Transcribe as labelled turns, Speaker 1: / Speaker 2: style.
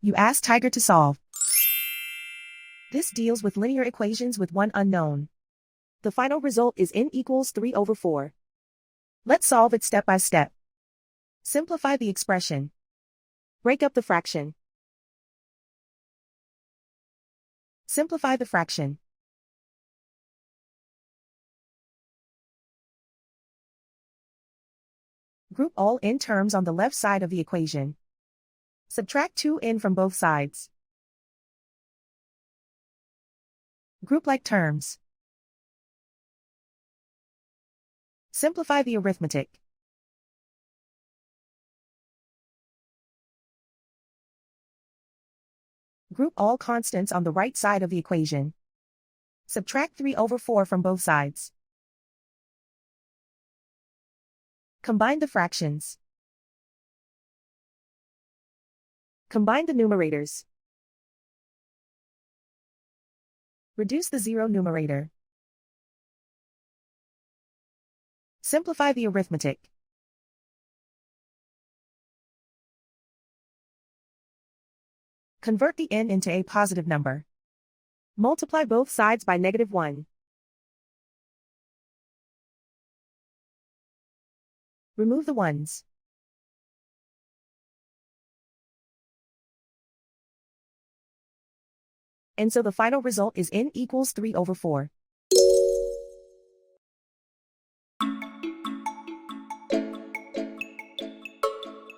Speaker 1: You ask Tiger to solve. This deals with linear equations with one unknown. The final result is n equals 3/4. Let's solve it step by step. Simplify the expression. Break up the fraction. Simplify the fraction. Group all n terms on the left side of the equation. Subtract 2n from both sides. Group like terms. Simplify the arithmetic. Group all constants on the right side of the equation. Subtract 3/4 from both sides. Combine the fractions. Combine the numerators. Reduce the zero numerator. Simplify the arithmetic. Convert the n into a positive number. Multiply both sides by -1. Remove the ones. And so the final result is n equals 3/4.